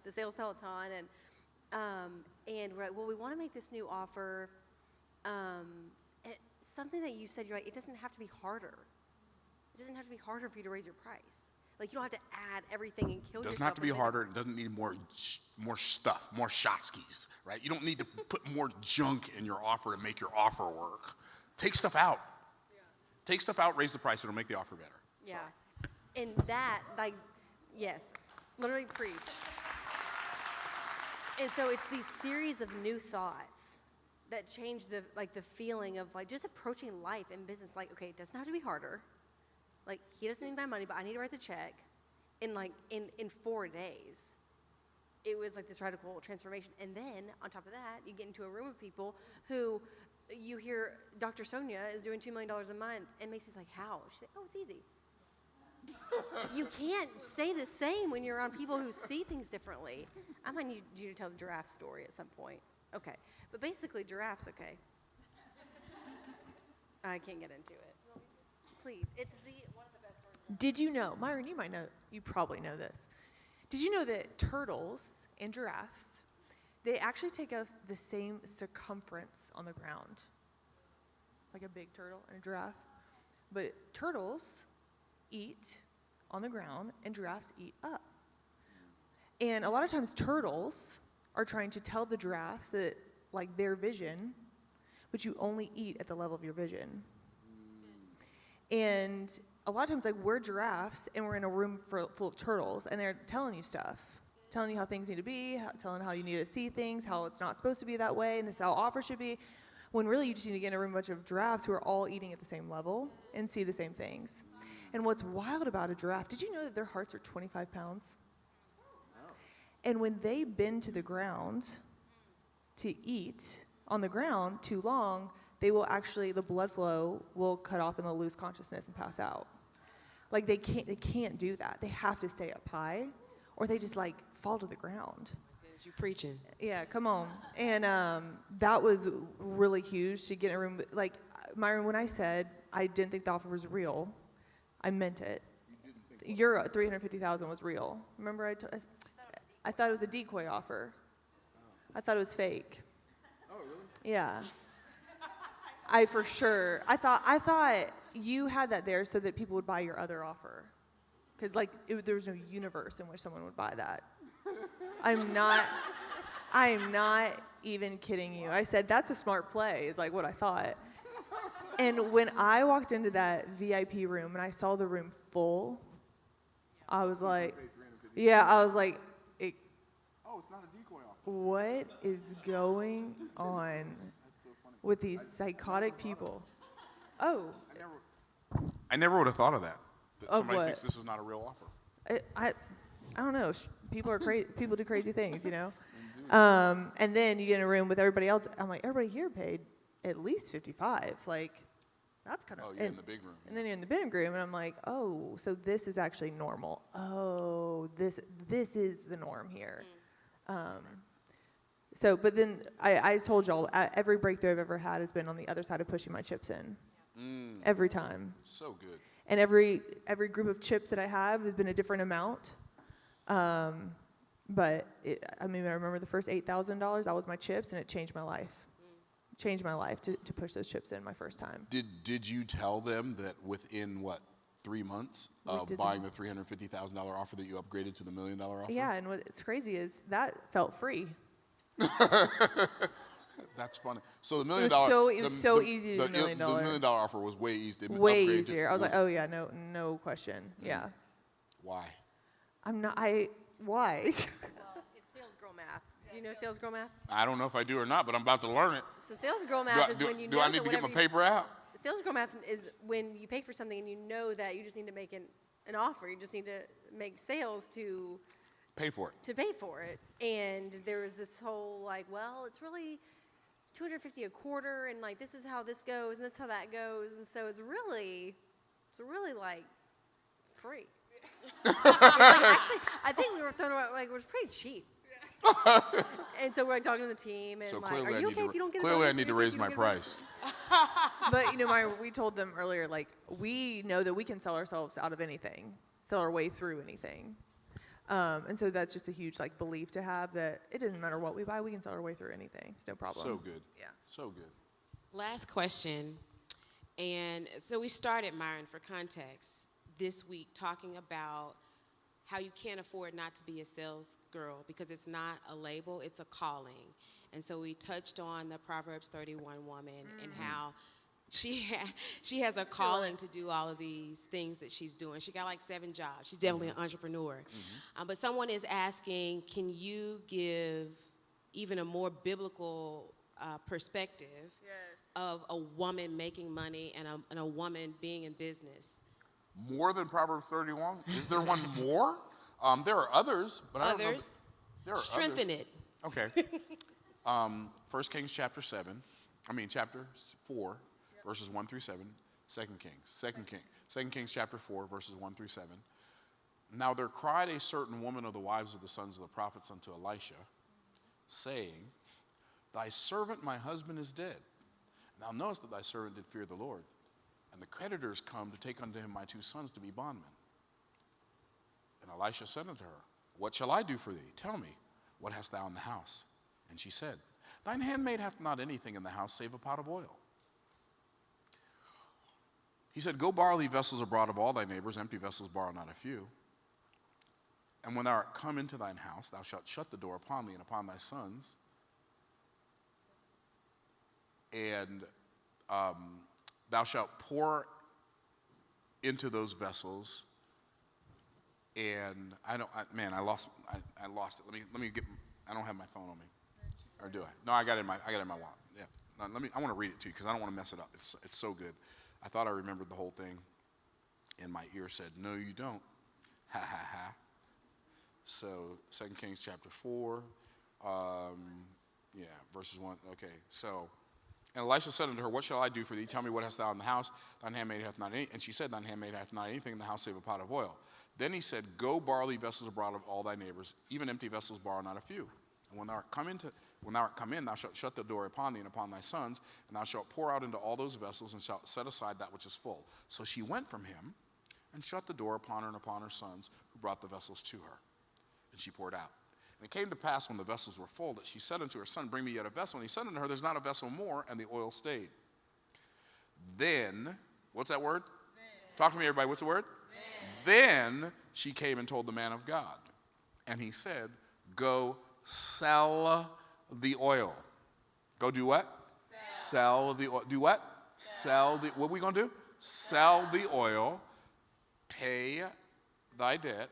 S3: the sales Peloton. And we're like, well, we want to make this new offer. Something that you said, you're like, it doesn't have to be harder. It doesn't have to be harder for you to raise your price. Like, you don't have to add everything and kill yourself.
S1: It doesn't have to be harder. It doesn't need more stuff, more shot skis, right? You don't need to put more junk in your offer to make your offer work. Take stuff out. Yeah. Take stuff out, raise the price, it'll make the offer better.
S3: Yeah. Sorry. And that, like, yes, literally preach. And so it's these series of new thoughts that change the feeling of like just approaching life and business. Like, okay, it doesn't have to be harder. Like, he doesn't need my money, but I need to write the check. In 4 days, it was like this radical transformation. And then on top of that, you get into a room of people who you hear Dr. Sonia is doing $2 million a month, and Macy's like, how? She's like, oh, it's easy. You can't stay the same when you're around people who see things differently. I might need you to tell the giraffe story at some point. Okay. But basically, giraffes, okay. I can't get into it. Please, it's one of the best stories.
S4: Did you know, Myron, you probably know this. Did you know that turtles and giraffes, they actually take up the same circumference on the ground? Like a big turtle and a giraffe. But turtles eat on the ground and giraffes eat up. And a lot of times turtles are trying to tell the giraffes that, like, their vision, but you only eat at the level of your vision. And a lot of times, like, we're giraffes and we're in a room full of turtles and they're telling you stuff, telling you how things need to be, telling how you need to see things, how it's not supposed to be that way, and this is how offer should be. When really you just need to get in a room with a bunch of giraffes who are all eating at the same level and see the same things. And what's wild about a giraffe, did you know that their hearts are 25 pounds? And when they bend to the ground to eat on the ground too long, they will actually, the blood flow will cut off and they'll lose consciousness and pass out. Like they can't do that. They have to stay up high or they just like fall to the ground.
S2: You preaching.
S4: Yeah, come on. And that was really huge to get in a room. Like, Myron, when I said I didn't think the offer was real, I meant it. Your $350,000 was real. Remember I thought it was a decoy offer. I thought it was fake.
S1: Oh, really?
S4: Yeah. I thought you had that there so that people would buy your other offer. Because, like, there was no universe in which someone would buy that. I am not even kidding you. I said, that's a smart play, is like what I thought. And when I walked into that VIP room and I saw the room full, I was like,
S1: Oh, it's not a decoy offer.
S4: what is going on with these psychotic people? Oh.
S1: I never would have thought of that. That
S4: Of
S1: somebody
S4: what?
S1: thinks this is not a real offer.
S4: I don't know. People are crazy. People do crazy things, you know. And then you get in a room with everybody else. I'm like, everybody here paid at least 55. Like, that's kind of.
S1: Oh, you're in the big room.
S4: And then you're in the big room, and I'm like, oh, so this is actually normal. Oh, this is the norm here. But then I told y'all, every breakthrough I've ever had has been on the other side of pushing my chips in. Every time.
S1: So good.
S4: And every group of chips that I have has been a different amount. But I remember the first $8,000, that was my chips, and it changed my life. Changed my life to push those chips in my first time.
S1: Did you tell them that within, 3 months of buying the $350,000 offer that you upgraded to the $1 million offer?
S4: Yeah, and what's crazy is that felt free.
S1: That's funny. So the $1 million
S4: It was so easy to do $1 million.
S1: The $1 million offer was way easier.
S4: Way easier. I was like, oh yeah, no question. Yeah.
S1: Why?
S4: Why?
S3: Well, it's salesgirl math. Do you know salesgirl math?
S1: I don't know if I do or not, but I'm about to learn it.
S3: So salesgirl math is when you know
S1: do I need to get my paper out?
S3: Salesgirl math is when you pay for something and you know that you just need to make an offer. You just need to make sales to
S1: pay for it.
S3: To pay for it. And there was this whole like, well, it's really $250 a quarter, and like this is how this goes, and this is how that goes, and so it's really like free. Actually, I think we were throwing around, like, it was pretty cheap. And so we're like talking to the team, and
S1: So
S3: like,
S1: clearly
S3: are you okay if you don't get a
S1: clearly
S3: bonus?
S1: I need to
S3: Are you okay
S1: raise
S3: if you
S1: my
S3: don't get a bonus?
S1: price.
S4: But Myron, we told them earlier, like, we know that we can sell ourselves out of anything, sell our way through anything. And so that's just a huge like belief to have that it doesn't matter what we buy, we can sell our way through anything. It's no problem.
S1: So good.
S4: Yeah.
S1: So good.
S2: Last question. And so we started, Myron, for context, this week talking about how you can't afford not to be a sales girl because it's not a label, it's a calling. And so we touched on the Proverbs 31 woman and how she has a calling to do all of these things that she's doing. She got like 7 jobs. She's definitely an entrepreneur. But someone is asking, can you give even a more biblical perspective of a woman making money and a woman being in business?
S1: More than Proverbs 31? Is there one more? There are others, but I don't know. There are
S2: Strengthen
S1: others.
S2: it.
S1: Okay. 1 Kings chapter 4, verses 1 through 7. 2 Kings chapter 4, verses 1 through 7. Now there cried a certain woman of the wives of the sons of the prophets unto Elisha, saying, Thy servant my husband is dead. Now notice that thy servant did fear the Lord, And the creditors come to take unto him my 2 sons to be bondmen. And Elisha said unto her, What shall I do for thee? Tell me, what hast thou in the house? And she said, Thine handmaid hath not anything in the house save a pot of oil. He said, Go borrow thee vessels abroad of all thy neighbors, empty vessels borrow not a few. And when thou art come into thine house, thou shalt shut the door upon thee and upon thy sons, and thou shalt pour into those vessels. And I lost it. Let me get. I don't have my phone on me, or do I? No, I got it in my wallet. Yeah. No, I want to read it to you because I don't want to mess it up. It's so good. I thought I remembered the whole thing, and my ear said, "No, you don't." Ha ha ha. So 2 Kings chapter 4, verses 1. Okay, so. And Elisha said unto her, What shall I do for thee? Tell me, what hast thou in the house? Thine handmaid hath not any. And she said, Thine handmaid hath not anything in the house save a pot of oil. Then he said, Go borrow thee vessels abroad of all thy neighbors, even empty vessels borrow not a few. And when thou art come in, thou shalt shut the door upon thee and upon thy sons, and thou shalt pour out into all those vessels, and shalt set aside that which is full. So she went from him, and shut the door upon her and upon her sons, who brought the vessels to her. And she poured out. And it came to pass when the vessels were full that she said unto her son, Bring me yet a vessel. And he said unto her, There's not a vessel more, and the oil stayed. Then, what's that word? Then. Talk to me, everybody. What's the word? Then she came and told the man of God. And he said, Go sell the oil. Go do what? Sell the oil. Do what? Sell the, what are we going to do? Sell the oil, pay thy debt,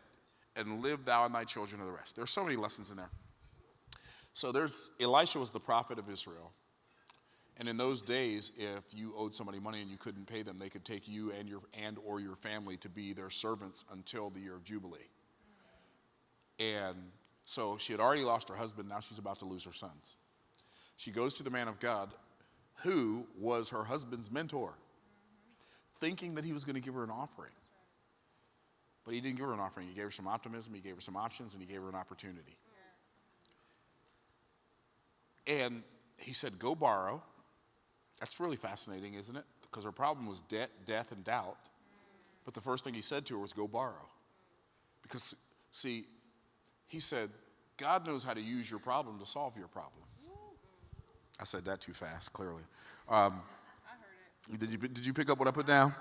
S1: and live thou and thy children of the rest. There are so many lessons in there. So Elisha was the prophet of Israel. And in those days, if you owed somebody money and you couldn't pay them, they could take you and or your family to be their servants until the year of Jubilee. And so she had already lost her husband. Now she's about to lose her sons. She goes to the man of God, who was her husband's mentor, thinking that he was going to give her an offering. But he didn't give her an offering. He gave her some optimism, he gave her some options, and he gave her an opportunity. And he said, Go borrow. That's really fascinating, isn't it? Because her problem was debt, death, and doubt. But the first thing he said to her was, Go borrow. Because, see, he said, God knows how to use your problem to solve your problem. I said that too fast, clearly.
S4: I heard it.
S1: Did you pick up what I put down?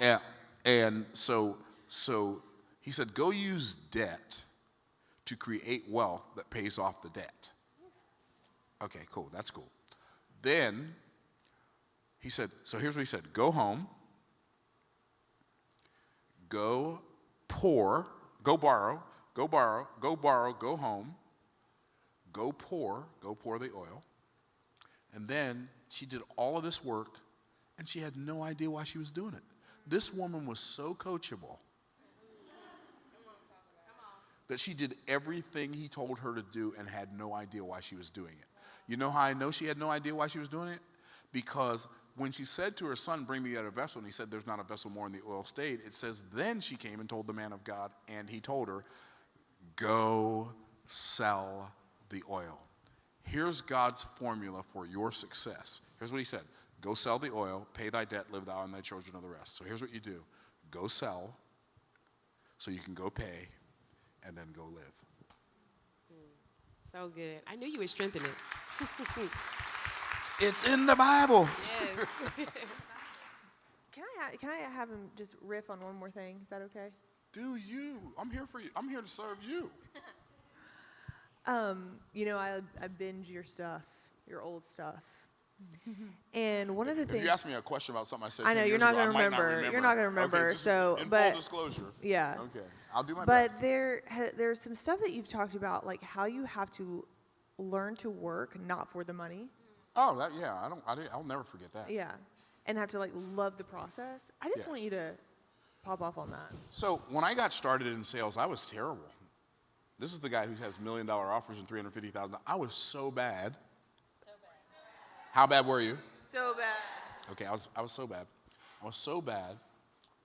S1: I heard it. And so he said, Go use debt to create wealth that pays off the debt. Okay, cool. That's cool. Then he said, so here's what he said. Go home. Go pour. Go borrow. Go borrow. Go borrow. Go home. Go pour. Go pour the oil. And then she did all of this work, and she had no idea why she was doing it. This woman was so coachable that she did everything he told her to do and had no idea why she was doing it. You know how I know she had no idea why she was doing it? Because when she said to her son, Bring me yet a vessel, and he said, There's not a vessel more, and the oil stayed, it says, Then she came and told the man of God, and he told her, Go sell the oil. Here's God's formula for your success. Here's what he said. Go sell the oil, pay thy debt, live thou and thy children of the rest. So here's what you do. Go sell so you can go pay, and then go live.
S2: So good. I knew you would strengthen it.
S1: It's in the Bible.
S2: Yes.
S4: Can I have him just riff on one more thing? Is that okay?
S1: Do you. I'm here for you. I'm here to serve you.
S4: I binge your stuff, your old stuff. And one of the things.
S1: If you ask me a question about something I said,
S4: I know
S1: 10
S4: you're
S1: years
S4: not
S1: ago,
S4: going to
S1: I might not
S4: remember. You're not going to remember.
S1: Okay,
S4: so,
S1: in
S4: but
S1: full disclosure.
S4: Yeah.
S1: Okay, I'll do my
S4: but
S1: best.
S4: there's some stuff that you've talked about, like how you have to learn to work not for the money.
S1: Oh, I'll never forget that.
S4: Yeah, and have to like love the process. I just
S1: Yes.
S4: want you to pop off on that.
S1: So when I got started in sales, I was terrible. This is the guy who has $1 million offers and $350,000. I was so bad. How bad were you?
S4: So bad.
S1: Okay, I was so bad. I was so bad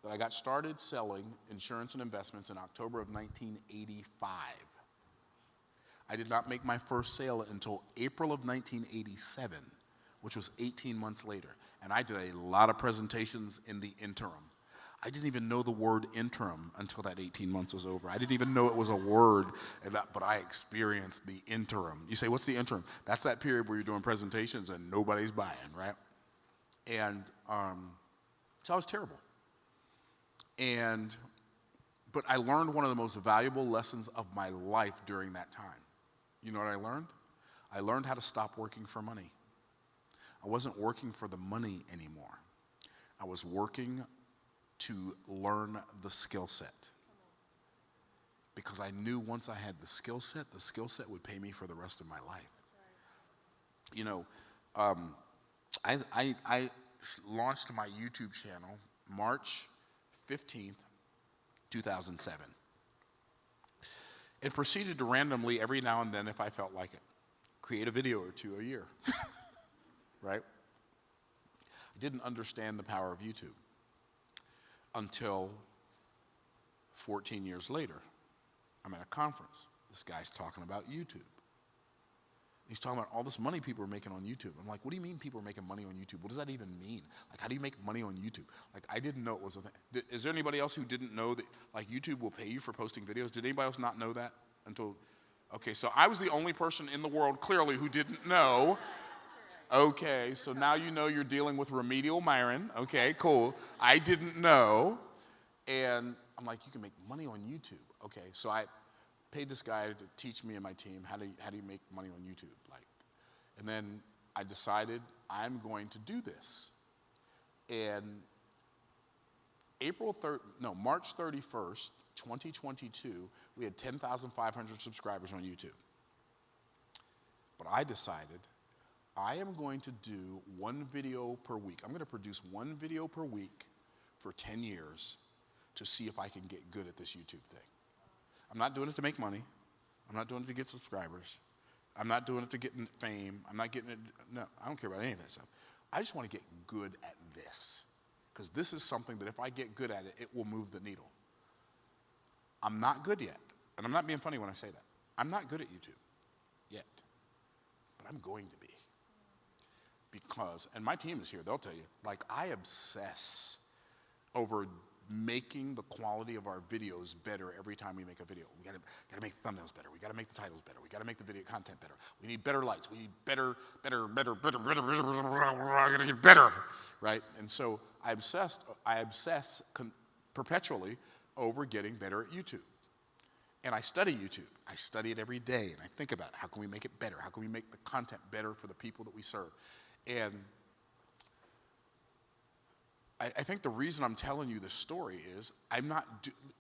S1: that I got started selling insurance and investments in October of 1985. I did not make my first sale until April of 1987, which was 18 months later. And I did a lot of presentations in the interim. I didn't even know the word interim until that 18 months was over. I didn't even know it was a word, but I experienced the interim. You say, what's the interim? That's that period where you're doing presentations and nobody's buying, right? And so I was terrible. But I learned one of the most valuable lessons of my life during that time. You know what I learned? I learned how to stop working for money. I wasn't working for the money anymore. I was working to learn the skill set. Because I knew once I had the skill set would pay me for the rest of my life. You know, I launched my YouTube channel March 15th, 2007. It proceeded to randomly, every now and then, if I felt like it, create a video or two a year, right? I didn't understand the power of YouTube until 14 years later. I'm at a conference. This guy's talking about YouTube. He's talking about all this money people are making on YouTube. I'm like, what do you mean people are making money on YouTube? What does that even mean? Like, how do you make money on YouTube? Like, I didn't know it was a thing. Is there anybody else who didn't know that, like, YouTube will pay you for posting videos? Did anybody else not know that until, okay, so I was the only person in the world, clearly, who didn't know. Okay, so now you know you're dealing with remedial Myron. Okay, cool. I didn't know. And I'm like, you can make money on YouTube. Okay, so I paid this guy to teach me and my team how do you make money on YouTube, like, and then I decided I'm going to do this. And March 31st, 2022, we had 10,500 subscribers on YouTube. But I decided I am going to do one video per week. I'm going to produce one video per week for 10 years to see if I can get good at this YouTube thing. I'm not doing it to make money. I'm not doing it to get subscribers. I'm not doing it to get fame. I'm not getting it, no, I don't care about any of that stuff. I just want to get good at this. Because this is something that if I get good at it, it will move the needle. I'm not good yet. And I'm not being funny when I say that. I'm not good at YouTube yet. But I'm going to be. Because, and my team is here, they'll tell you, like, I obsess over making the quality of our videos better every time we make a video. We gotta make the thumbnails better. We gotta make the titles better. We gotta make the video content better. We need better lights. We need better, I gotta get better, right? And so I obsess perpetually over getting better at YouTube. And I study YouTube. I study it every day, and I think about how can we make it better? How can we make the content better for the people that we serve? And I think the reason I'm telling you this story is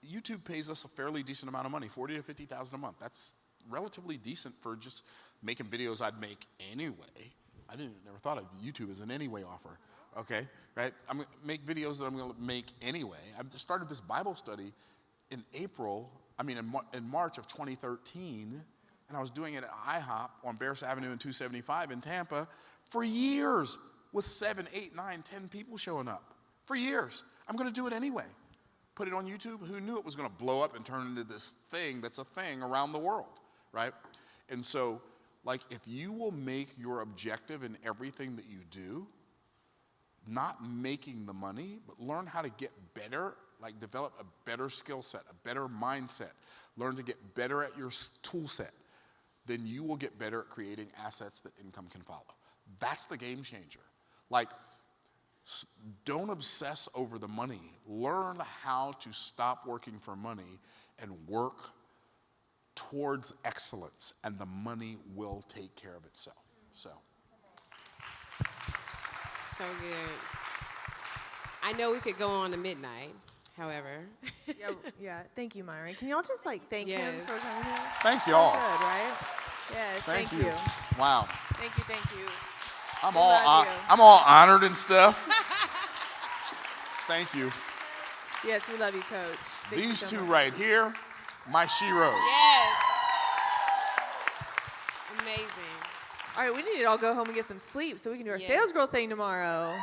S1: YouTube pays us a fairly decent amount of money, $40,000 to $50,000 a month. That's relatively decent for just making videos I'd make anyway. I never thought of YouTube as an anyway offer. Okay, right? I'm gonna make videos that I'm going to make anyway. I just started this Bible study in March of 2013, and I was doing it at IHOP on Bears Avenue and 275 in Tampa for years, with 7, 8, 9, 10 people showing up. For years. I'm going to do it anyway. Put it on YouTube. Who knew it was going to blow up and turn into this thing that's a thing around the world, right? And so, like, if you will make your objective in everything that you do, not making the money, but learn how to get better, like develop a better skill set, a better mindset, learn to get better at your tool set, then you will get better at creating assets that income can follow. That's the game changer. Like, don't obsess over the money. Learn how to stop working for money and work towards excellence, and the money will take care of itself. So
S2: good. I know we could go on to midnight, however.
S4: Yeah. Thank you, Myron. Can y'all just like thank him
S2: Yes.
S4: for coming here?
S1: thank y'all.
S4: Good, right? Yes.
S1: Thank you.
S4: you.
S1: Wow.
S4: Thank you. Thank you.
S1: I'm
S4: We love you.
S1: all honored and stuff. Thank you.
S4: Yes, we love you, Coach. Thank you
S1: These
S4: so
S1: two
S4: much.
S1: right here, my sheroes.
S2: Yes. Amazing.
S4: All right, we need to all go home and get some sleep so we can do our
S2: Yes.
S4: Sales Girl thing tomorrow.